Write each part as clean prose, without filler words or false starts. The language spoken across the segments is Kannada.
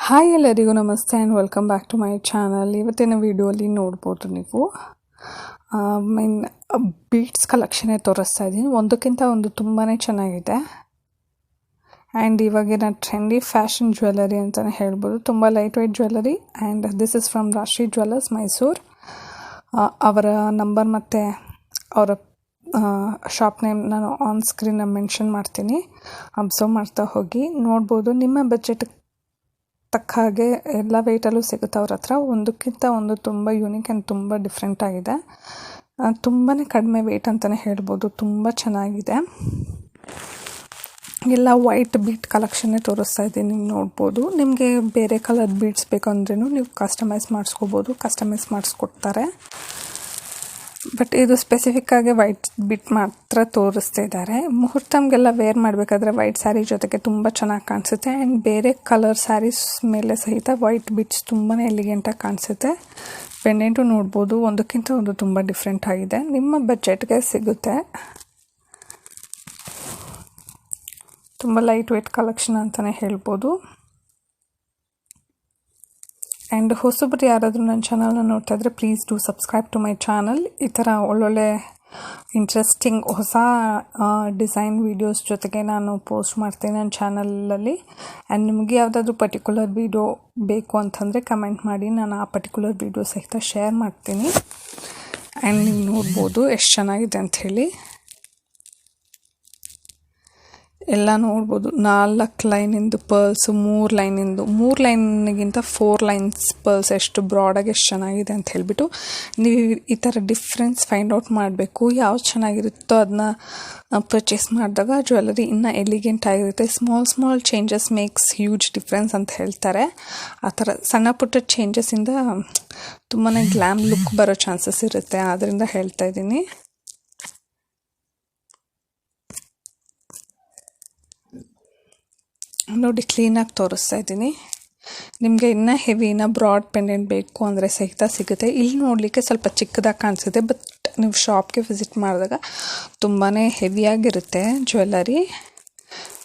ಹಾಯ್ ಎಲ್ಲರಿಗೂ ನಮಸ್ತೆ and welcome back to my channel. ಇವತ್ತಿನ ವಿಡಿಯೋಲಿ ನೋಡ್ಬೋದು ನೀವು ಮೀನ್ ಬೀಡ್ಸ್ ಕಲೆಕ್ಷನ್ನೇ ತೋರಿಸ್ತಾ ಇದ್ದೀನಿ. ಒಂದಕ್ಕಿಂತ ಒಂದು ತುಂಬಾ ಚೆನ್ನಾಗಿದೆ ಆ್ಯಂಡ್ ಇವಾಗಿನ ಟ್ರೆಂಡಿ ಫ್ಯಾಷನ್ ಜ್ಯುವೆಲರಿ ಅಂತಲೇ ಹೇಳ್ಬೋದು. ತುಂಬ light weight jewellery and this is from Rashi jewellers Mysuru. ಅವರ ನಂಬರ್ ಮತ್ತು ಅವರ ಶಾಪ್ ನೇಮ್ ನಾನು ಆನ್ ಸ್ಕ್ರೀನ್ ಮೆನ್ಷನ್ ಮಾಡ್ತೀನಿ, ಅಬ್ಸರ್ವ್ ಮಾಡ್ತಾ ಹೋಗಿ. ನೋಡ್ಬೋದು ನಿಮ್ಮ ಬಜೆಟ್ ತಕ್ಕ ಹಾಗೆ ಎಲ್ಲ ವೆಯ್ಟಲ್ಲೂ ಸಿಗುತ್ತೆ ಅವ್ರ ಹತ್ರ. ಒಂದಕ್ಕಿಂತ ಒಂದು ತುಂಬ ಯೂನಿಕ್ ಆ್ಯಂಡ್ ತುಂಬ ಡಿಫ್ರೆಂಟ್ ಆಗಿದೆ. ತುಂಬಾ ಕಡಿಮೆ ವೆಯ್ಟ್ ಅಂತಲೇ ಹೇಳ್ಬೋದು. ತುಂಬ ಚೆನ್ನಾಗಿದೆ. ಎಲ್ಲ ವೈಟ್ ಬೀಟ್ ಕಲೆಕ್ಷನ್ನೇ ತೋರಿಸ್ತಾ ಇದ್ದೀನಿ. ನೀವು ನೋಡ್ಬೋದು. ನಿಮಗೆ ಬೇರೆ ಕಲರ್ ಬೀಡ್ಸ್ ಬೇಕಂದ್ರೂ ನೀವು ಕಸ್ಟಮೈಸ್ ಮಾಡಿಸ್ಕೋಬೋದು. ಕಸ್ಟಮೈಸ್ ಮಾಡಿಸ್ಕೊಡ್ತಾರೆ. ಬಟ್ ಇದು ಸ್ಪೆಸಿಫಿಕ್ಕಾಗಿ ವೈಟ್ ಬಿಟ್ ಮಾತ್ರ ತೋರಿಸ್ತಾ ಇದ್ದಾರೆ. ಮುಹೂರ್ತಮ್ಗೆಲ್ಲ ವೇರ್ ಮಾಡಬೇಕಾದ್ರೆ ವೈಟ್ ಸ್ಯಾರಿ ಜೊತೆಗೆ ತುಂಬ ಚೆನ್ನಾಗಿ ಕಾಣಿಸುತ್ತೆ ಆ್ಯಂಡ್ ಬೇರೆ ಕಲರ್ ಸ್ಯಾರೀಸ್ ಮೇಲೆ ಸಹಿತ ವೈಟ್ ಬಿಟ್ಸ್ ತುಂಬಾ ಎಲಿಗೆಂಟಾಗಿ ಕಾಣಿಸುತ್ತೆ. ಪೆಂಡೆಂಟು ನೋಡ್ಬೋದು, ಒಂದಕ್ಕಿಂತ ಒಂದು ತುಂಬ ಡಿಫ್ರೆಂಟ್ ಆಗಿದೆ. ನಿಮ್ಮ ಬಜೆಟ್ಗೆ ಸಿಗುತ್ತೆ. ತುಂಬ ಲೈಟ್ ವೇಟ್ ಕಲೆಕ್ಷನ್ ಅಂತಲೇ ಹೇಳ್ಬೋದು. ಆ್ಯಂಡ್ ಹೊಸಬ್ರು ಯಾರಾದರೂ ನನ್ನ ಚಾನಲ್ನ ನೋಡ್ತಾ ಇದ್ದರೆ please do subscribe to my channel. ಈ ಥರ ಒಳ್ಳೊಳ್ಳೆ ಇಂಟ್ರೆಸ್ಟಿಂಗ್ ಹೊಸ ಡಿಸೈನ್ ವೀಡಿಯೋಸ್ ಜೊತೆಗೆ ನಾನು ಪೋಸ್ಟ್ ಮಾಡ್ತೀನಿ ನನ್ನ ಚಾನಲಲ್ಲಿ. ಆ್ಯಂಡ್ ನಿಮಗೆ ಯಾವುದಾದ್ರೂ ಪರ್ಟಿಕ್ಯುಲರ್ ವೀಡಿಯೋ ಬೇಕು ಅಂತಂದರೆ ಕಮೆಂಟ್ ಮಾಡಿ, ನಾನು ಆ ಪರ್ಟಿಕ್ಯುಲರ್ ವೀಡಿಯೋ ಸಹಿತ ಶೇರ್ ಮಾಡ್ತೀನಿ. ಆ್ಯಂಡ್ ನೀವು ನೋಡ್ಬೋದು ಎಷ್ಟು ಚೆನ್ನಾಗಿದೆ ಅಂಥೇಳಿ. ಎಲ್ಲ ನೋಡ್ಬೋದು. 4 ಲೈನಿಂದು ಪರ್ಲ್ಸು, 3 ಲೈನಿಂದು, 3 ಲೈನಿಗಿಂತ 4 ಲೈನ್ಸ್ ಪರ್ಲ್ಸ್ ಎಷ್ಟು ಬ್ರಾಡಾಗಿ ಎಷ್ಟು ಚೆನ್ನಾಗಿದೆ ಅಂತ ಹೇಳಿಬಿಟ್ಟು ನೀವು ಈ ಥರ ಡಿಫ್ರೆನ್ಸ್ ಫೈಂಡ್ ಔಟ್ ಮಾಡಬೇಕು. ಯಾವ್ದು ಚೆನ್ನಾಗಿರುತ್ತೋ ಅದನ್ನ ಪರ್ಚೇಸ್ ಮಾಡಿದಾಗ ಜ್ಯುವೆಲರಿ ಇನ್ನೂ ಎಲಿಗೆಂಟ್ ಆಗಿರುತ್ತೆ. Small changes makes huge difference ಅಂತ ಹೇಳ್ತಾರೆ. ಆ ಥರ ಸಣ್ಣ ಪುಟ್ಟ ಚೇಂಜಸ್ಸಿಂದ ತುಂಬಾ ಗ್ಲ್ಯಾಮ್ ಲುಕ್ ಬರೋ ಚಾನ್ಸಸ್ ಇರುತ್ತೆ. ಆದ್ದರಿಂದ ಹೇಳ್ತಾ ಇದ್ದೀನಿ. ನೋಡಿ, ಕ್ಲೀನಾಗಿ ತೋರಿಸ್ತಾ ಇದ್ದೀನಿ. ನಿಮಗೆ ಇನ್ನೂ ಹೆವಿ, ಇನ್ನೂ ಬ್ರಾಡ್ ಪೆಂಡೆಂಟ್ ಬೇಕು ಅಂದರೆ ಸಹಿತ ಸಿಗುತ್ತೆ. ಇಲ್ಲಿ ನೋಡಲಿಕ್ಕೆ ಸ್ವಲ್ಪ ಚಿಕ್ಕದಾಗಿ ಕಾಣಿಸುತ್ತೆ, ಬಟ್ ನೀವು ಶಾಪ್ಗೆ ವಿಸಿಟ್ ಮಾಡಿದಾಗ ತುಂಬಾ ಹೆವಿಯಾಗಿರುತ್ತೆ ಜ್ಯುವೆಲರಿ.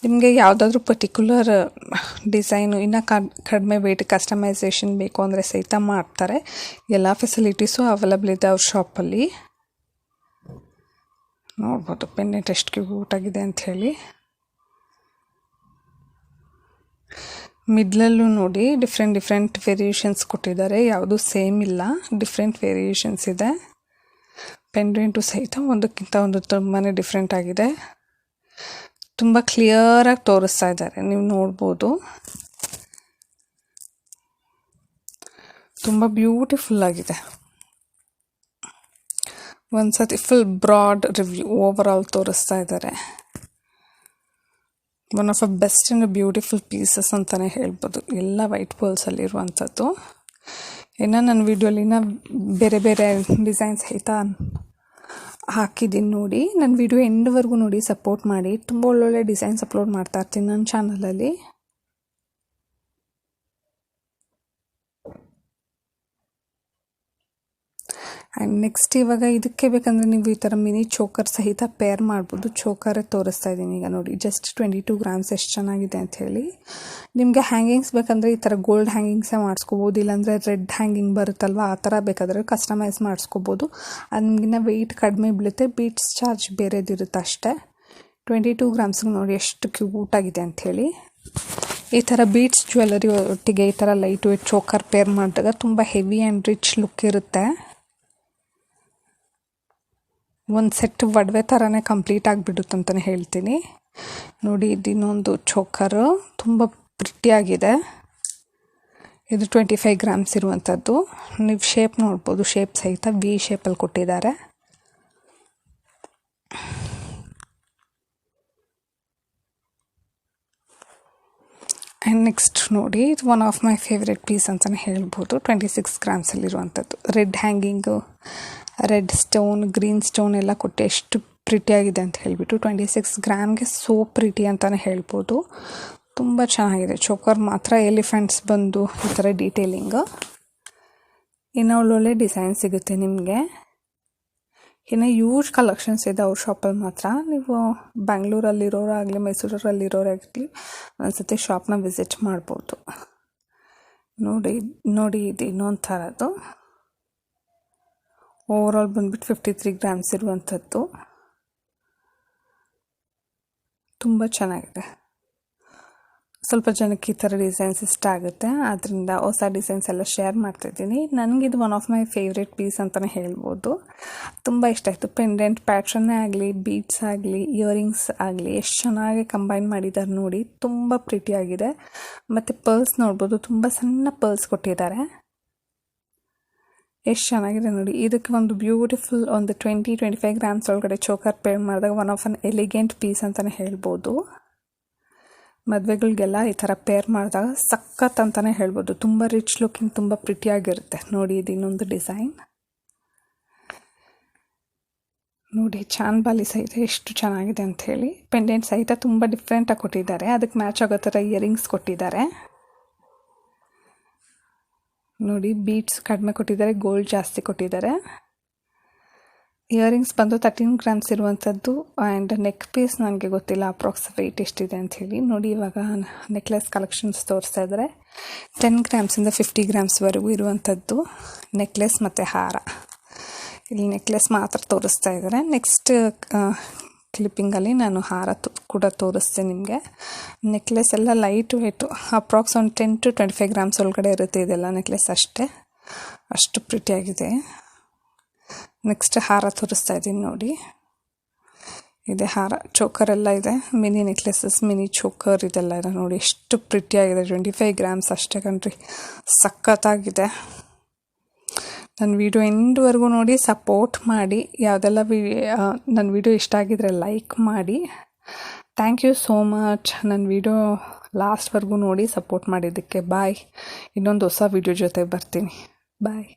ನಿಮಗೆ ಯಾವುದಾದ್ರೂ ಪರ್ಟಿಕ್ಯುಲರ್ ಡಿಸೈನು ಇನ್ನೂ ಕಡಿಮೆ ವೇಟ್ ಕಸ್ಟಮೈಸೇಷನ್ ಬೇಕು ಅಂದರೆ ಸಹಿತ ಮಾಡ್ತಾರೆ. ಎಲ್ಲ ಫೆಸಿಲಿಟೀಸು ಅವೈಲಬಲ್ ಇದೆ ಅವ್ರ ಶಾಪಲ್ಲಿ. ನೋಡ್ಬೋದು ಪೆಂಡೆಂಟ್ ಎಷ್ಟು ಕ್ಯೂಟಾಗಿದೆ ಅಂಥೇಳಿ. ಮಿಡ್ಲಲ್ಲೂ ನೋಡಿ ಡಿಫ್ರೆಂಟ್ ವೇರಿಯೇಷನ್ಸ್ ಕೊಟ್ಟಿದ್ದಾರೆ. ಯಾವುದೂ ಸೇಮ್ ಇಲ್ಲ, ಡಿಫ್ರೆಂಟ್ ವೇರಿಯೇಷನ್ಸ್ ಇದೆ. ಪೆಂಡೆಂಟು ಸಹಿತ ಒಂದಕ್ಕಿಂತ ಒಂದು ತುಂಬಾ ಡಿಫ್ರೆಂಟ್ ಆಗಿದೆ. ತುಂಬ ಕ್ಲಿಯರಾಗಿ ತೋರಿಸ್ತಾ ಇದ್ದಾರೆ, ನೀವು ನೋಡ್ಬೋದು. ತುಂಬ ಬ್ಯೂಟಿಫುಲ್ ಆಗಿದೆ. ಒಂದು ಸತಿ full broad review overall ತೋರಿಸ್ತಾ ಇದ್ದಾರೆ. One of a best and beautiful pieces ಅಂತಲೇ ಹೇಳ್ಬೋದು. ಎಲ್ಲ ವೈಟ್ ಪರ್ಲ್ಸಲ್ಲಿರುವಂಥದ್ದು. ಇನ್ನು ನನ್ನ ವೀಡಿಯೋಲಿನ ಬೇರೆ ಡಿಸೈನ್ಸ್ ಸಹಿತ ಹಾಕಿದ್ದೀನಿ ನೋಡಿ. ನನ್ನ ವೀಡಿಯೋ ಎಂಡ್ವರೆಗೂ ನೋಡಿ, ಸಪೋರ್ಟ್ ಮಾಡಿ. ತುಂಬ ಒಳ್ಳೊಳ್ಳೆ ಡಿಸೈನ್ಸ್ ಅಪ್ಲೋಡ್ ಮಾಡ್ತಾ ಇರ್ತೀನಿ ನನ್ನ ಚಾನಲಲ್ಲಿ. ಆ್ಯಂಡ್ ನೆಕ್ಸ್ಟ್ ಇವಾಗ ಇದಕ್ಕೆ ಬೇಕಂದರೆ ನೀವು ಈ ಥರ ಮಿನಿ ಚೋಕರ್ ಸಹಿತ ಪೇರ್ ಮಾಡ್ಬೋದು. ಚೋಕರೇ ತೋರಿಸ್ತಾ ಇದ್ದೀನಿ ಈಗ ನೋಡಿ. ಜಸ್ಟ್ 22 ಗ್ರಾಮ್ಸ್ ಎಷ್ಟು ಚೆನ್ನಾಗಿದೆ ಅಂಥೇಳಿ. ನಿಮಗೆ ಹ್ಯಾಂಗಿಂಗ್ಸ್ ಬೇಕಂದರೆ ಈ ಥರ ಗೋಲ್ಡ್ ಹ್ಯಾಂಗಿಂಗ್ಸೇ ಮಾಡಿಸ್ಕೋಬೋದು. ಇಲ್ಲಾಂದರೆ ರೆಡ್ ಹ್ಯಾಂಗಿಂಗ್ ಬರುತ್ತಲ್ವ, ಆ ಥರ ಬೇಕಾದರೆ ಕಸ್ಟಮೈಸ್ ಮಾಡಿಸ್ಕೋಬೋದು. ಅದು ನಿಮಗಿನ್ನ ವೆಯ್ಟ್ ಕಡಿಮೆ ಬೀಳುತ್ತೆ. ಬೀಟ್ಸ್ ಚಾರ್ಜ್ ಬೇರೆದಿರುತ್ತೆ ಅಷ್ಟೇ. 22 ಗ್ರಾಮ್ಸ್ಗೆ ನೋಡಿ ಎಷ್ಟು ಕ್ಯೂಟಾಗಿದೆ ಅಂಥೇಳಿ. ಈ ಥರ ಬೀಟ್ಸ್ ಜ್ಯುವೆಲರಿ ಒಟ್ಟಿಗೆ ಈ ಥರ ಲೈಟ್ ವೇಟ್ ಚೋಕರ್ ಪೇರ್ ಮಾಡಿದಾಗ ತುಂಬ ಹೆವಿ ಆ್ಯಂಡ್ ರಿಚ್ ಲುಕ್ ಇರುತ್ತೆ. ಒಂದು ಸೆಟ್ ಒಡವೆ ಥರನೇ ಕಂಪ್ಲೀಟ್ ಆಗಿಬಿಡುತ್ತೆ ಅಂತಲೇ ಹೇಳ್ತೀನಿ. ನೋಡಿ, ಇದನ್ನೊಂದು ಚೋಕರು ತುಂಬ ಪ್ರಿಟಿಯಾಗಿದೆ. ಇದು 25 ಗ್ರಾಮ್ಸ್ ಇರುವಂಥದ್ದು. ನೀವು ಶೇಪ್ ನೋಡ್ಬೋದು, ಶೇಪ್ ಸಹಿತ ವಿ ಶೇಪಲ್ಲಿ ಕೊಟ್ಟಿದ್ದಾರೆ. ಆ್ಯಂಡ್ ನೆಕ್ಸ್ಟ್ ನೋಡಿ, ಇದು one of my favourite piece ಅಂತಲೇ ಹೇಳ್ಬೋದು. 26 ಗ್ರಾಮ್ಸಲ್ಲಿರುವಂಥದ್ದು. Red hanging, red stone, green stone ಎಲ್ಲ ಕೊಟ್ಟು ಎಷ್ಟು ಪ್ರಿಟಿಯಾಗಿದೆ ಅಂತ ಹೇಳಿಬಿಟ್ಟು 26 ಗ್ರಾಮ್ಗೆ ಸೋ ಪ್ರಿಟಿ ಅಂತಲೇ ಹೇಳ್ಬೋದು. ತುಂಬ ಚೆನ್ನಾಗಿದೆ. ಚೋಕರ್ ಮಾತ್ರ ಎಲಿಫೆಂಟ್ಸ್ ಬಂದು ಈ ಥರ ಡೀಟೇಲಿಂಗು. ಇನ್ನೂ ಒಳ್ಳೊಳ್ಳೆ ಡಿಸೈನ್ ಸಿಗುತ್ತೆ ನಿಮಗೆ. ಇನ್ನು ಯೂಜ್ ಕಲೆಕ್ಷನ್ಸ್ ಇದೆ ಅವ್ರ ಶಾಪಲ್ಲಿ ಮಾತ್ರ. ನೀವು ಬ್ಯಾಂಗ್ಳೂರಲ್ಲಿರೋರಾಗಲಿ ಮೈಸೂರಲ್ಲಿರೋರಾಗಲಿ ಒಂದು ಸತಿ ಶಾಪ್ನ ವಿಸಿಟ್ ಮಾಡ್ಬೋದು. ನೋಡಿ ಇದು ಇನ್ನೊಂದು ಥರದ್ದು. ಓವರಾಲ್ ಬಂದ್ಬಿಟ್ಟು 53 ಗ್ರಾಮ್ಸ್ ಇರುವಂಥದ್ದು. ತುಂಬ ಚೆನ್ನಾಗಿದೆ. ಸ್ವಲ್ಪ ಜನಕ್ಕೆ ಈ ಥರ ಡಿಸೈನ್ಸ್ ಇಷ್ಟ ಆಗುತ್ತೆ, ಆದ್ದರಿಂದ ಹೊಸ ಡಿಸೈನ್ಸ್ ಎಲ್ಲ ಶೇರ್ ಮಾಡ್ತಾಯಿದ್ದೀನಿ. ನನಗಿದು one of my favourite piece ಅಂತಲೇ ಹೇಳ್ಬೋದು. ತುಂಬ ಇಷ್ಟ ಆಯಿತು. ಪೆಂಡೆಂಟ್ ಪ್ಯಾಟ್ರನ್ನೇ ಆಗಲಿ, ಬೀಡ್ಸ್ ಆಗಲಿ, ಇಯರಿಂಗ್ಸ್ ಆಗಲಿ ಎಷ್ಟು ಚೆನ್ನಾಗಿ ಕಂಬೈನ್ ಮಾಡಿದ್ದಾರೆ ನೋಡಿ. ತುಂಬ ಪ್ರಿಟಿಯಾಗಿದೆ. ಮತ್ತು ಪರ್ಲ್ಸ್ ನೋಡ್ಬೋದು, ತುಂಬ ಸಣ್ಣ ಪರ್ಲ್ಸ್ ಕೊಟ್ಟಿದ್ದಾರೆ. ಎಷ್ಟು ಚೆನ್ನಾಗಿದೆ ನೋಡಿ. ಇದಕ್ಕೆ ಒಂದು ಬ್ಯೂಟಿಫುಲ್ ಒಂದು 20-25 ಗ್ರಾಮ್ಸ್ ಒಳಗಡೆ ಚೋಕರ್ ಪೇರ್ ಮಾಡಿದಾಗ one of an elegant piece ಅಂತಲೇ ಹೇಳ್ಬೋದು. ಮದುವೆಗಳಿಗೆಲ್ಲ ಈ ಥರ ಪೇರ್ ಮಾಡಿದಾಗ ಸಖತ್ ಅಂತಲೇ ಹೇಳ್ಬೋದು. ತುಂಬ ರಿಚ್ ಲುಕಿಂಗ್, ತುಂಬ ಪ್ರಿಟಿಯಾಗಿರುತ್ತೆ. ನೋಡಿ ಇದು ಇನ್ನೊಂದು ಡಿಸೈನ್ ನೋಡಿ. ಚಾನ್ ಬಾಲಿ ಸಹಿತ ಎಷ್ಟು ಚೆನ್ನಾಗಿದೆ ಅಂಥೇಳಿ. ಪೆಂಡೆಂಟ್ ಸಹಿತ ತುಂಬ ಡಿಫ್ರೆಂಟಾಗಿ ಕೊಟ್ಟಿದ್ದಾರೆ. ಅದಕ್ಕೆ ಮ್ಯಾಚ್ ಆಗೋ ಥರ ಇಯರಿಂಗ್ಸ್ ಕೊಟ್ಟಿದ್ದಾರೆ ನೋಡಿ. ಬೀಡ್ಸ್ ಕಡಿಮೆ ಕೊಟ್ಟಿದ್ದಾರೆ, ಗೋಲ್ಡ್ ಜಾಸ್ತಿ ಕೊಟ್ಟಿದ್ದಾರೆ. ಇಯರಿಂಗ್ಸ್ ಬಂದು 13 ಗ್ರಾಮ್ಸ್ ಇರುವಂಥದ್ದು. ಆ್ಯಂಡ್ ನೆಕ್ ಪೀಸ್ ನನಗೆ ಗೊತ್ತಿಲ್ಲ ಅಪ್ರಾಕ್ಸ್ ವೆಯ್ಟ್ ಎಷ್ಟಿದೆ ಅಂಥೇಳಿ. ನೋಡಿ ಇವಾಗ ನೆಕ್ಲೆಸ್ ಕಲೆಕ್ಷನ್ಸ್ ತೋರಿಸ್ತಾ ಇದ್ದಾರೆ. 10 ಗ್ರಾಮ್ಸಿಂದ 50 ಗ್ರಾಮ್ಸ್ವರೆಗೂ ಇರುವಂಥದ್ದು ನೆಕ್ಲೆಸ್ ಮತ್ತು ಹಾರ. ಇಲ್ಲಿ ನೆಕ್ಲೆಸ್ ಮಾತ್ರ ತೋರಿಸ್ತಾ ಇದ್ದಾರೆ. ನೆಕ್ಸ್ಟ್ ಕ್ಲಿಪ್ಪಿಂಗಲ್ಲಿ ನಾನು ಹಾರ ಕೂಡ ತೋರಿಸ್ತೀನಿ ನಿಮಗೆ. ನೆಕ್ಲೆಸ್ ಎಲ್ಲ ಲೈಟ್ ವೇಟು, ಅಪ್ರಾಕ್ಸ್ ಒಂದು 10-25 ಗ್ರಾಮ್ಸ್ ಒಳಗಡೆ ಇರುತ್ತೆ ಇದೆಲ್ಲ ನೆಕ್ಲೆಸ್ ಅಷ್ಟೇ. ಅಷ್ಟು ಪ್ರಿಟಿಯಾಗಿದೆ. ನೆಕ್ಸ್ಟ್ ಹಾರ ತೋರಿಸ್ತಾ ಇದ್ದೀನಿ ನೋಡಿ. ಇದೆ ಹಾರ, ಚೋಕರ್ ಎಲ್ಲ ಇದೆ, ಮಿನಿ ನೆಕ್ಲೆಸಸ್, ಮಿನಿ ಚೋಕರ್ ಇದೆಲ್ಲ ಇದೆ ನೋಡಿ. ಎಷ್ಟು ಪ್ರಿಟಿಯಾಗಿದೆ. 25 ಗ್ರಾಮ್ಸ್ ಅಷ್ಟೇ ಕಣ್ರಿ, ಸಖತ್ತಾಗಿದೆ. ನನ್ನ ವಿಡಿಯೋ ಎಂಡ್ವರೆಗೂ ನೋಡಿ, ಸಪೋರ್ಟ್ ಮಾಡಿ. ಯಾವುದೆಲ್ಲ ನನ್ನ ವಿಡಿಯೋ ಇಷ್ಟ ಆಗಿದ್ರೆ ಲೈಕ್ ಮಾಡಿ. Thank you so much. ನನ್ನ ವಿಡಿಯೋ ಲಾಸ್ಟ್ವರೆಗೂ ನೋಡಿ ಸಪೋರ್ಟ್ ಮಾಡಿದ್ದಕ್ಕೆ. ಬಾಯ್. ಇನ್ನೊಂದು ಹೊಸ ವಿಡಿಯೋ ಜೊತೆ ಬರ್ತೀನಿ. ಬಾಯ್.